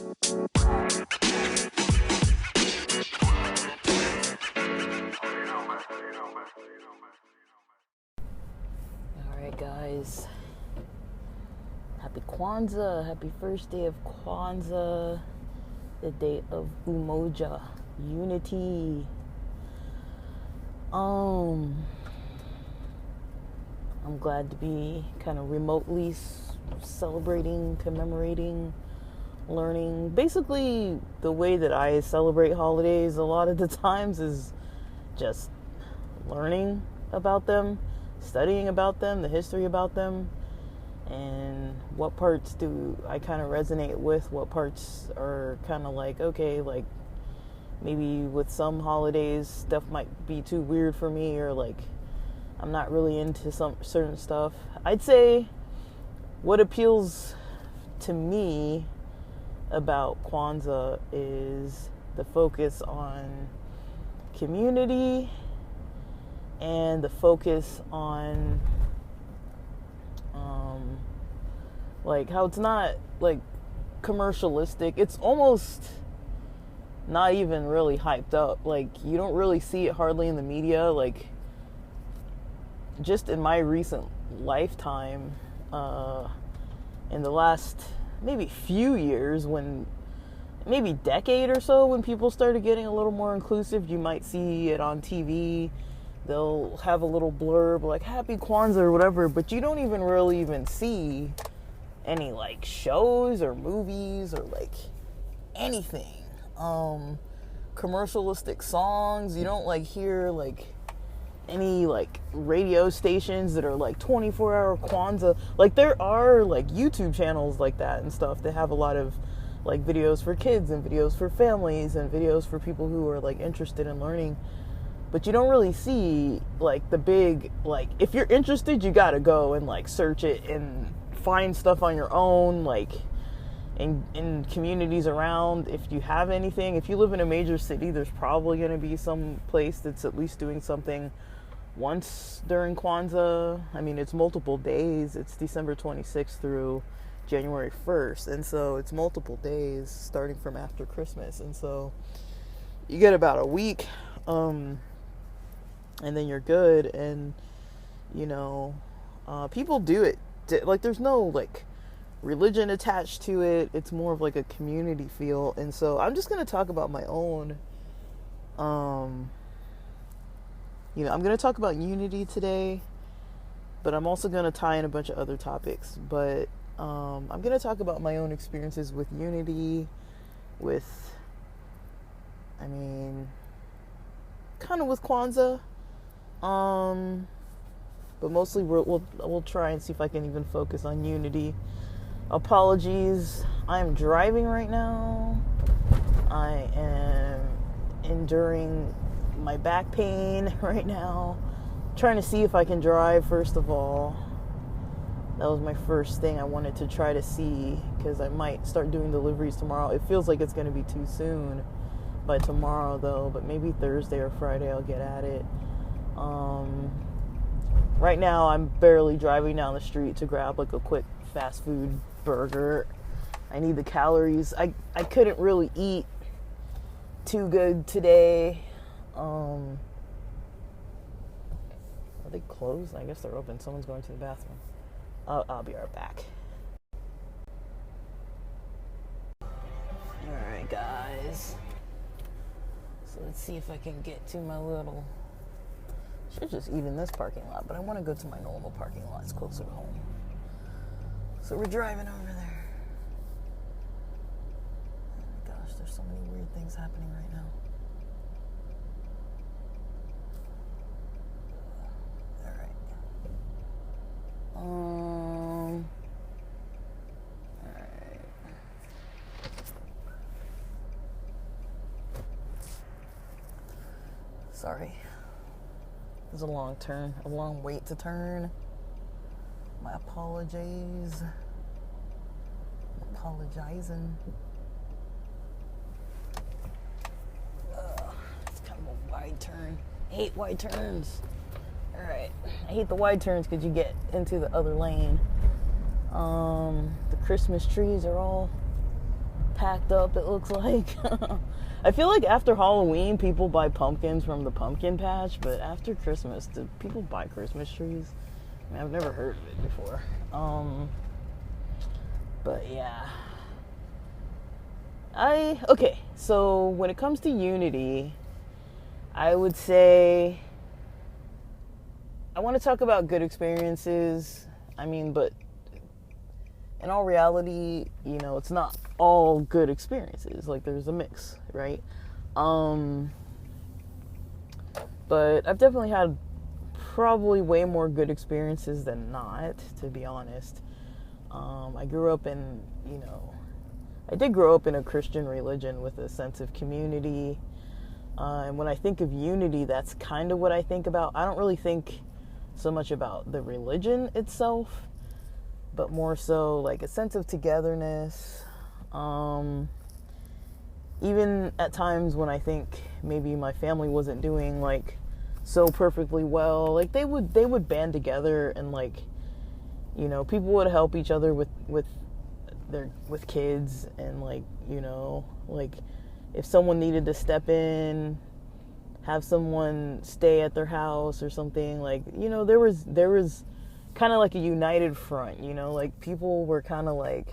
Alright guys, happy Kwanzaa, happy first day of Kwanzaa, the day of Umoja, unity. I'm glad to be kind of remotely celebrating, commemorating, learning. Basically, the way that I celebrate holidays a lot of the times is just learning about them, studying about them, the history about them, and what parts do I kind of resonate with, what parts are kind of like, okay, like maybe with some holidays stuff might be too weird for me, or like I'm not really into some certain stuff. I'd say what appeals to me about Kwanzaa is the focus on community and the focus on like how it's not like commercialistic. It's almost not even really hyped up. Like you don't really see it hardly in the media. Like just in my recent lifetime, in the last maybe few years, when maybe decade or so, when people started getting a little more inclusive, you might see it on TV. They'll have a little blurb like Happy Kwanzaa or whatever, but you don't even really even see any like shows or movies or like anything. Commercialistic songs. You don't like hear like any like radio stations that are like 24-hour Kwanzaa. Like there are like YouTube channels like that and stuff that have a lot of like videos for kids and videos for families and videos for people who are like interested in learning. But you don't really see like the big, like if you're interested, you gotta go and like search it and find stuff on your own, like in communities around. If you have anything, if you live in a major city, there's probably going to be some place that's at least doing something once during Kwanzaa. I mean, it's multiple days. It's December 26th through January 1st. And so it's multiple days starting from after Christmas. And so you get about a week, and then you're good. And, you know, people do it. Like, there's no, like, religion attached to it. It's more of like a community feel. And so I'm just going to talk about my own, I'm going to talk about unity today, but I'm also going to tie in a bunch of other topics. But I'm going to talk about my own experiences with unity, with, kind of with Kwanzaa, but mostly we'll try and see if I can even focus on unity. Apologies, I'm driving right now. I am enduring my back pain right now. Trying to see if I can drive, first of all. That was my first thing I wanted to try to see, because I might start doing deliveries tomorrow. It feels like it's going to be too soon by tomorrow, though, but maybe Thursday or Friday I'll get at it. Right now, I'm barely driving down the street to grab like a quick fast food burger. I need the calories. I couldn't really eat too good today. Are they closed? I guess they're open. Someone's going to the bathroom. I'll be right back. Alright guys, so let's see if I can get to my little, should just eat in this parking lot, but I want to go to my normal parking lot. It's closer to home. So we're driving over there. Oh my gosh, there's so many weird things happening right now. Alright. Alright. Sorry. It was a long turn, a long wait to turn. My apologies. Apologizing. It's kind of a wide turn. I hate wide turns. Alright. I hate the wide turns because you get into the other lane. The Christmas trees are all packed up, it looks like. I feel like after Halloween, people buy pumpkins from the pumpkin patch, but after Christmas, do people buy Christmas trees? I mean, I've never heard of it before. But yeah. Okay, so when it comes to unity, I would say I want to talk about good experiences. I mean, but in all reality, it's not all good experiences. Like, there's a mix, right? But I've definitely had probably way more good experiences than not, to be honest. I grew up in, I did grow up in a Christian religion with a sense of community. And when I think of unity, that's kind of what I think about. I don't really think so much about the religion itself, but more so like a sense of togetherness. Even at times when I think maybe my family wasn't doing like so perfectly well, like they would band together and like, people would help each other with kids, and like, like if someone needed to step in, have someone stay at their house or something, like, there was kind of like a united front, like people were kind of like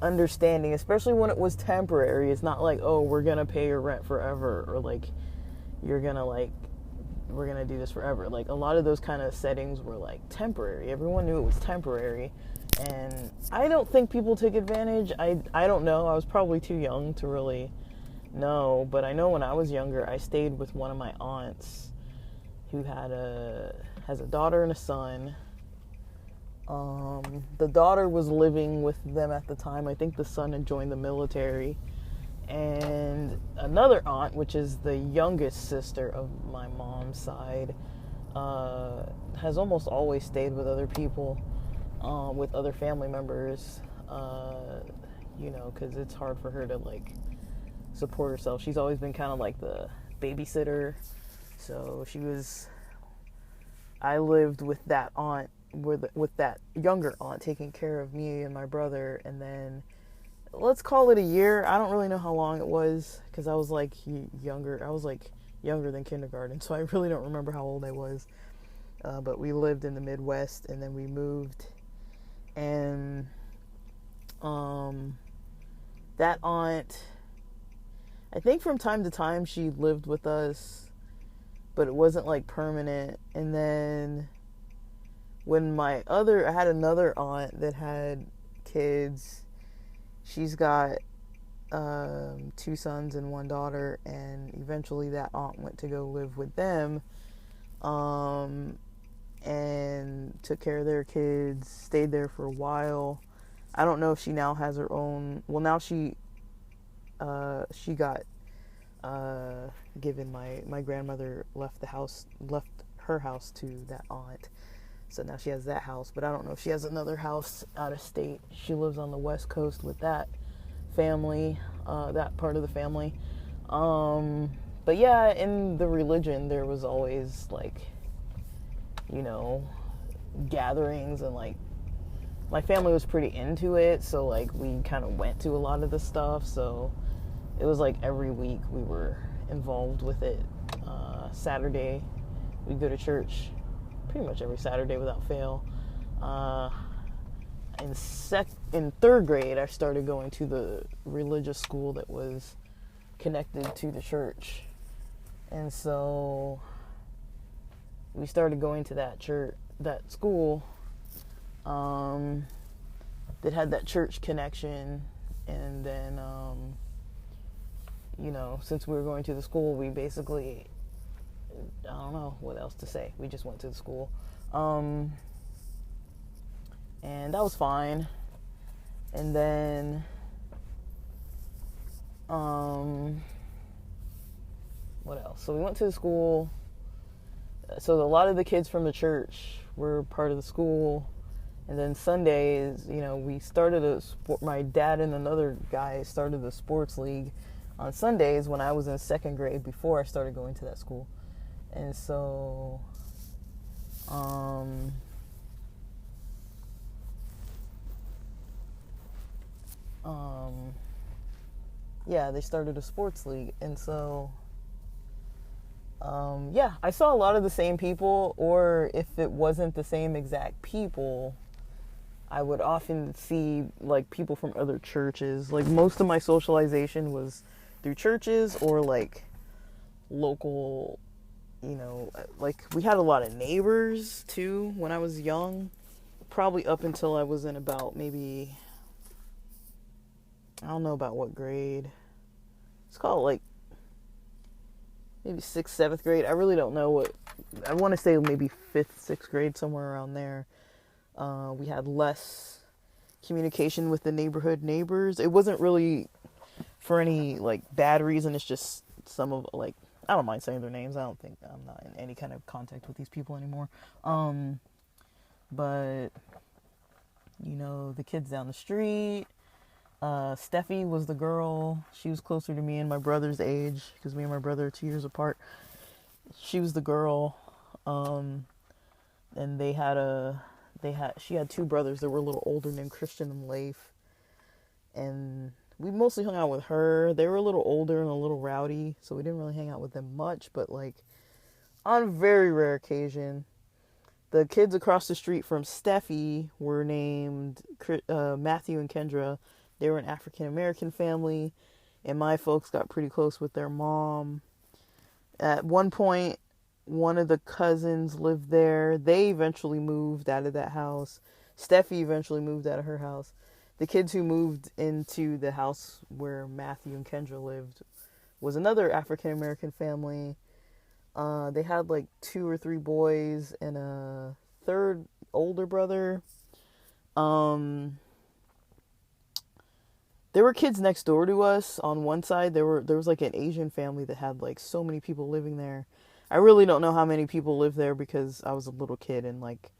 understanding, especially when it was temporary. It's not like, oh, we're gonna pay your rent forever, or like we're gonna do this forever. Like, a lot of those kind of settings were like temporary. Everyone knew it was temporary, and I don't think people took advantage. I don't know. I was probably too young to really know, but I know when I was younger, I stayed with one of my aunts who has a daughter and a son. The daughter was living with them at the time. I think the son had joined the military. And another aunt, which is the youngest sister of my mom's side, has almost always stayed with other people, with other family members, because it's hard for her to like support herself. She's always been kind of like the babysitter. So I lived with that aunt, with that younger aunt taking care of me and my brother, and then let's call it a year. I don't really know how long it was, because I was like younger. I was like younger than kindergarten, so I really don't remember how old I was. But we lived in the Midwest, and then we moved, and that aunt, I think from time to time she lived with us, but it wasn't like permanent. And then when I had another aunt that had kids. She's got 2 sons and 1 daughter, and eventually that aunt went to go live with them, and took care of their kids, stayed there for a while. I don't know if she now has her own. Well, now she got given, my grandmother left her house to that aunt. So now she has that house, but I don't know if she has another house out of state. She lives on the West Coast with that family, that part of the family. But yeah, in the religion, there was always like, gatherings, and like my family was pretty into it. So like we kind of went to a lot of the stuff. So it was like every week we were involved with it. Saturday, we'd go to church pretty much every Saturday without fail. In 3rd grade, I started going to the religious school that was connected to the church, and so we started going to that school that had that church connection. And then since we were going to the school, we basically, I don't know what else to say. We just went to the school. And that was fine. And then, what else? So we went to the school. So a lot of the kids from the church were part of the school. And then Sundays, we started my dad and another guy started the sports league on Sundays when I was in 2nd grade, before I started going to that school. And so, yeah, they started a sports league. And so, yeah, I saw a lot of the same people, or if it wasn't the same exact people, I would often see like people from other churches. Like most of my socialization was through churches or like local, like we had a lot of neighbors too when I was young, probably up until I was in about maybe, I don't know about what grade. It's called like maybe 6th, 7th grade. I really don't know what, I want to say maybe 5th, 6th grade, somewhere around there. We had less communication with the neighborhood neighbors. It wasn't really for any like bad reason. It's just some of like, I don't mind saying their names. I don't think I'm not in any kind of contact with these people anymore. But the kids down the street. Steffi was the girl. She was closer to me and my brother's age because me and my brother are 2 years apart. She was the girl. And she had two brothers that were a little older named Christian and Leif. And we mostly hung out with her. They were a little older and a little rowdy, so we didn't really hang out with them much, but like on a very rare occasion. The kids across the street from Steffi were named Matthew and Kendra. They were an African American family, and my folks got pretty close with their mom. At one point, one of the cousins lived there. They eventually moved out of that house. Steffi eventually moved out of her house. The kids who moved into the house where Matthew and Kendra lived was another African American family. They had like 2 or 3 boys and a third older brother. There were kids next door to us. On one side, there was like an Asian family that had like so many people living there. I really don't know how many people lived there because I was a little kid and like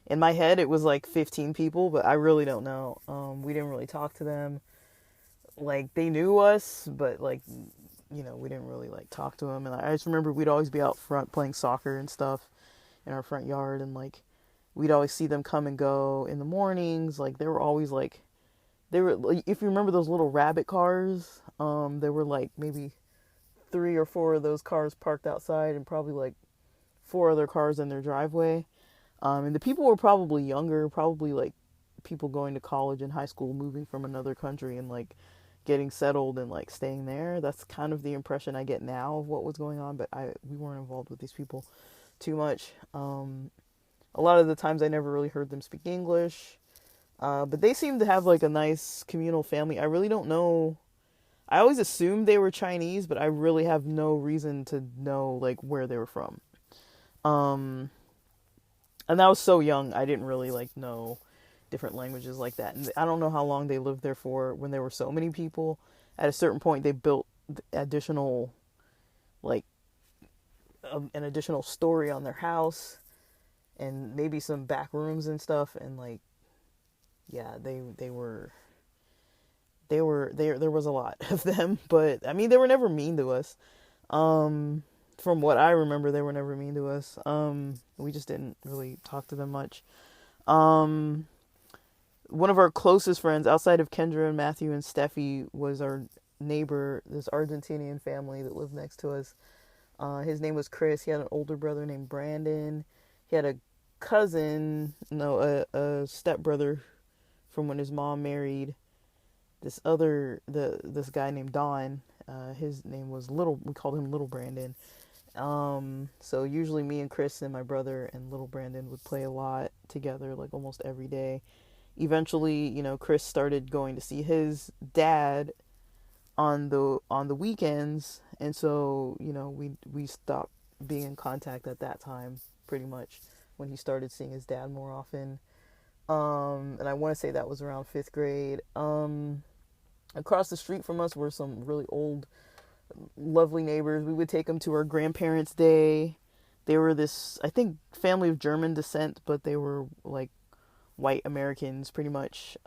in my head it was like 15 people, but I really don't know. We didn't really talk to them. Like they knew us, but like we didn't really like talk to them. And I just remember we'd always be out front playing soccer and stuff in our front yard, and like we'd always see them come and go in the mornings. Like they were always like, if you remember those little rabbit cars, there were like maybe 3 or 4 of those cars parked outside and probably like 4 other cars in their driveway. And the people were probably younger, probably like people going to college and high school, moving from another country and like getting settled and like staying there. That's kind of the impression I get now of what was going on, but we weren't involved with these people too much. A lot of the times I never really heard them speak English, but they seemed to have like a nice communal family. I really don't know. I always assumed they were Chinese, but I really have no reason to know like where they were from. And I was so young, I didn't really like know different languages like that. And I don't know how long they lived there for when there were so many people. At a certain point, they built additional, like, an additional story on their house and maybe some back rooms and stuff. And like, yeah, there was a lot of them, but I mean, they were never mean to us. From what I remember, they were never mean to us. We just didn't really talk to them much. One of our closest friends outside of Kendra and Matthew and Steffi was our neighbor, this Argentinian family that lived next to us. His name was Chris. He had an older brother named Brandon. He had a stepbrother from when his mom married this guy named Don. His name was we called him Little Brandon. So usually me and Chris and my brother and little Brandon would play a lot together, like almost every day. Eventually, Chris started going to see his dad on the weekends, and so, we stopped being in contact at that time, pretty much, when he started seeing his dad more often. And I want to say that was around 5th grade. Across the street from us were some really old, lovely neighbors. We would take them to our grandparents' day. They were this, I think, family of German descent, but they were like white Americans pretty much.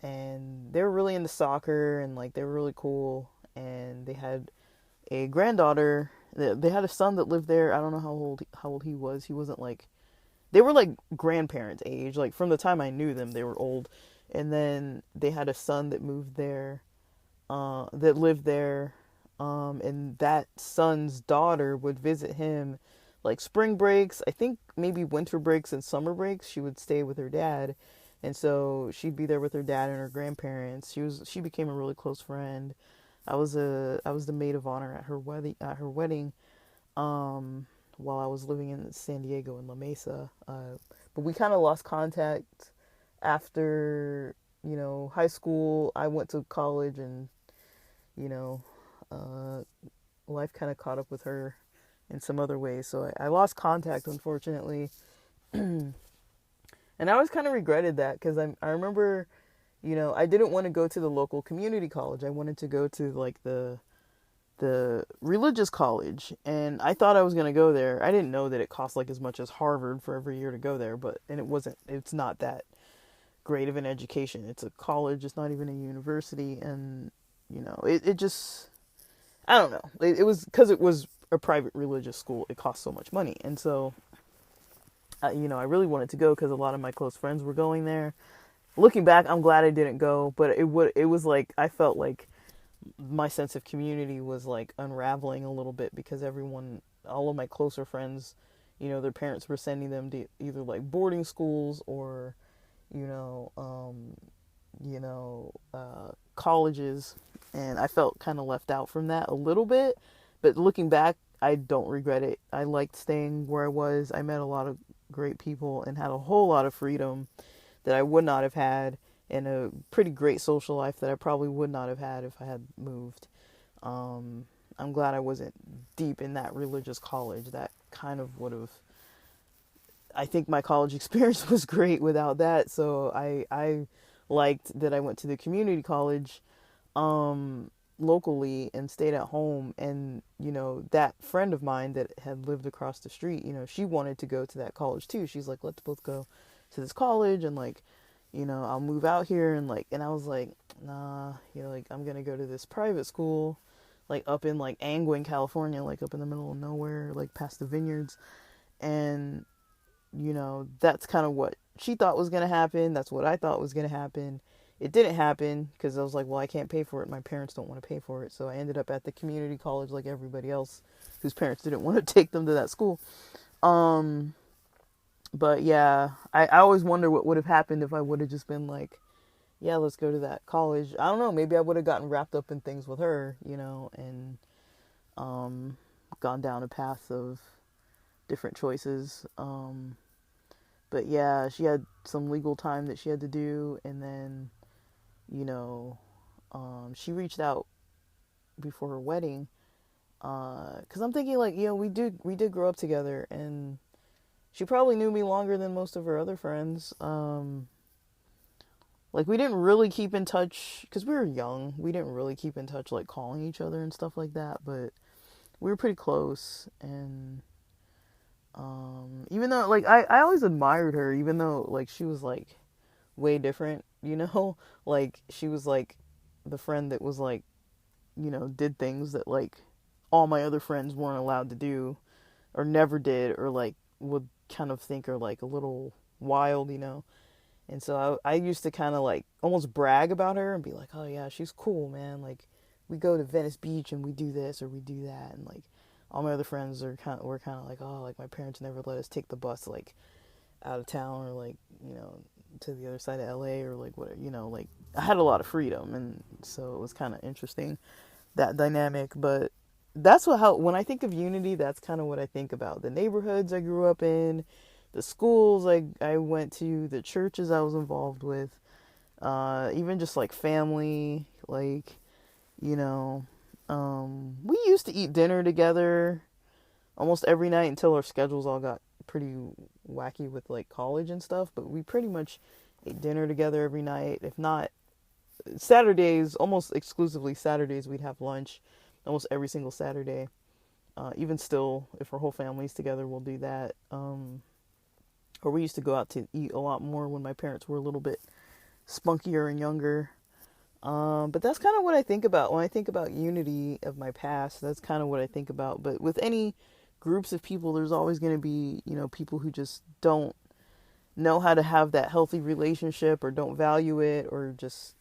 And they were really into soccer and like they were really cool. And they had a granddaughter. They had a son that lived there. I don't know how old he was. He wasn't like, they were like grandparents' age. Like from the time I knew them, they were old. And then they had a son that moved there, that lived there, and that son's daughter would visit him like spring breaks, I think maybe winter breaks and summer breaks. She would stay with her dad, and so she'd be there with her dad and her grandparents. She became a really close friend. I was the maid of honor at her wedding, while I was living in San Diego in La Mesa. But we kind of lost contact after, high school. I went to college, and you know, uh, life kind of caught up with her in some other ways. So I lost contact, unfortunately. And I always kind of regretted that because I remember, I didn't want to go to the local community college. I wanted to go to like the religious college, and I thought I was going to go there. I didn't know that it cost like as much as Harvard for every year to go there, and it's not that great of an education. It's a college, it's not even a university, and it just, I don't know. It was because it was a private religious school. It cost so much money, and so I really wanted to go because a lot of my close friends were going there. Looking back, I'm glad I didn't go, but it was like I felt like my sense of community was like unraveling a little bit because all of my closer friends, their parents were sending them to either like boarding schools or, you know, um, colleges, and I felt kind of left out from that a little bit. But looking back, I don't regret it. I liked staying where I was. I met a lot of great people and had a whole lot of freedom that I would not have had, and a pretty great social life that I probably would not have had if I had moved. I'm glad I wasn't deep in that religious college. That kind of would have, I think my college experience was great without that. So I liked that I went to the community college, locally, and stayed at home. And, that friend of mine that had lived across the street, she wanted to go to that college too. She's like, let's both go to this college, and like, I'll move out here, and I was like, nah, like I'm gonna go to this private school, like up in like Angwin, California, like up in the middle of nowhere, like past the vineyards. And, that's kind of what she thought was gonna happen. That's what I thought was gonna happen. It didn't happen because I was like, well, I can't pay for it. My parents don't want to pay for it. So I ended up at the community college like everybody else whose parents didn't want to take them to that school. But yeah, I always wonder what would have happened if I would have just been like, yeah, let's go to that college. I don't know. Maybe I would have gotten wrapped up in things with her, and gone down a path of different choices. But yeah, she had some legal time that she had to do. And then, she reached out before her wedding. Cause I'm thinking like, we did grow up together, and she probably knew me longer than most of her other friends. Like we didn't really keep in touch because we were young. We didn't really keep in touch, like calling each other and stuff like that. But we were pretty close. And even though like I always admired her, even though like she was like way different, like she was like the friend that was like, did things that like all my other friends weren't allowed to do or never did, or like would kind of think are like a little wild, And so I used to kind of like almost brag about her and be like, oh yeah, she's cool, man. Like we go to Venice Beach and we do this or we do that. And like all my other friends were kind of like, oh, like my parents never let us take the bus like out of town or like, to the other side of LA or like whatever, like I had a lot of freedom. And so it was kind of interesting, that dynamic. But that's when I think of unity, that's kind of what I think about. The neighborhoods I grew up in, the schools I went to, the churches I was involved with, even just like family, like, we used to eat dinner together almost every night until our schedules all got pretty wacky with like college and stuff. But we pretty much ate dinner together every night. If not Saturdays, almost exclusively Saturdays, we'd have lunch almost every single Saturday. Even still, if our whole family's together, we'll do that. Or we used to go out to eat a lot more when my parents were a little bit spunkier and younger. But that's kind of what I think about when I think about unity of my past. That's kind of what I think about. But with any groups of people, there's always going to be, people who just don't know how to have that healthy relationship or don't value it, or just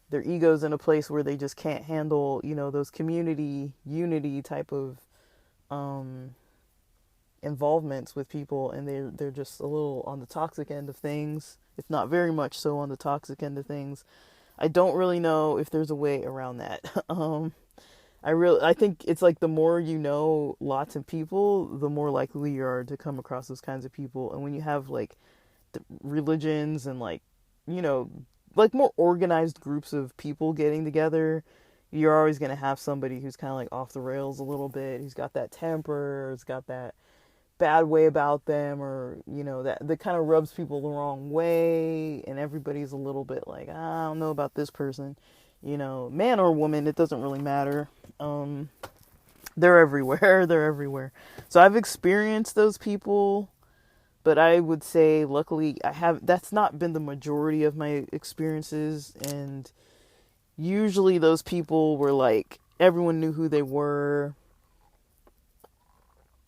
their egos in a place where they just can't handle, those community unity type of um, involvements with people, and they're just a little on the toxic end of things, if not very much so on the toxic end of things. I don't really know if there's a way around that. I think it's like the more you know lots of people, the more likely you are to come across those kinds of people. And when you have like religions and like, you know, like more organized groups of people getting together, you're always going to have somebody who's kind of like off the rails a little bit, who's got that temper, who's got that bad way about them, or that kind of rubs people the wrong way, and everybody's a little bit like, I don't know about this person, man or woman, it doesn't really matter. They're everywhere. They're everywhere. So I've experienced those people, but I would say luckily that's not been the majority of my experiences. And usually those people were like, everyone knew who they were.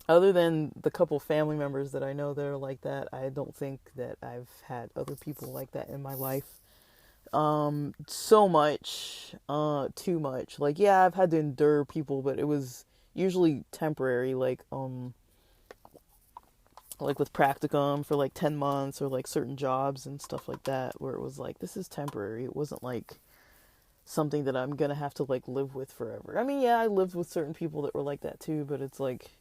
Other than the couple family members that I know that are like that, I don't think that I've had other people like that in my life. So much, too much. Like, yeah, I've had to endure people, but it was usually temporary, like with practicum for like 10 months, or like certain jobs and stuff like that, where it was like, this is temporary. It wasn't like something that I'm gonna have to like live with forever. I mean, yeah, I lived with certain people that were like that too, but it's like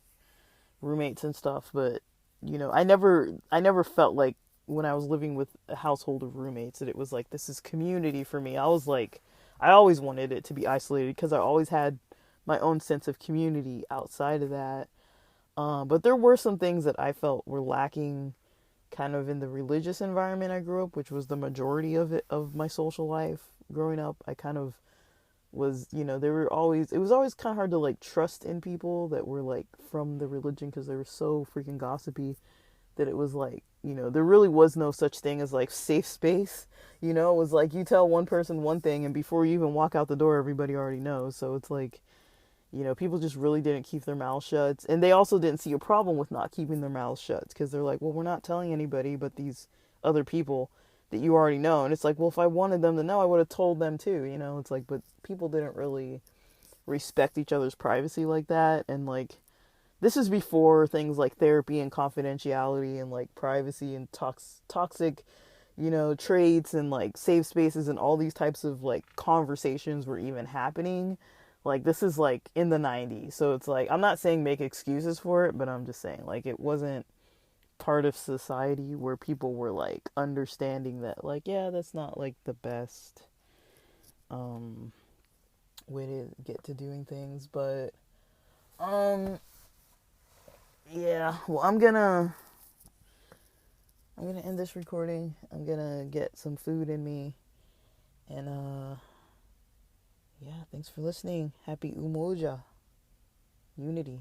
roommates and stuff. But I never felt like when I was living with a household of roommates that it was like, this is community for me. I was like, I always wanted it to be isolated because I always had my own sense of community outside of that. But there were some things that I felt were lacking kind of in the religious environment I grew up, which was the majority of my social life growing up. I kind of was, it was always kind of hard to like trust in people that were like from the religion, because they were so freaking gossipy that it was like, there really was no such thing as like safe space. It was like you tell one person one thing, and before you even walk out the door, everybody already knows. So it's like, people just really didn't keep their mouths shut. And they also didn't see a problem with not keeping their mouths shut, because they're like, well, we're not telling anybody but these other people that you already know. And it's like, well, if I wanted them to know, I would have told them too. It's like, but people didn't really respect each other's privacy like that. And like, this is before things like therapy and confidentiality and like privacy and toxic, traits and like safe spaces and all these types of like conversations were even happening. Like, this is like in the 90s. So it's like, I'm not saying make excuses for it, but I'm just saying like it wasn't part of society where people were like understanding that like, yeah, that's not like the best way to get to doing things. But yeah, well, I'm gonna end this recording. I'm gonna get some food in me, and yeah, thanks for listening. Happy Umoja, unity.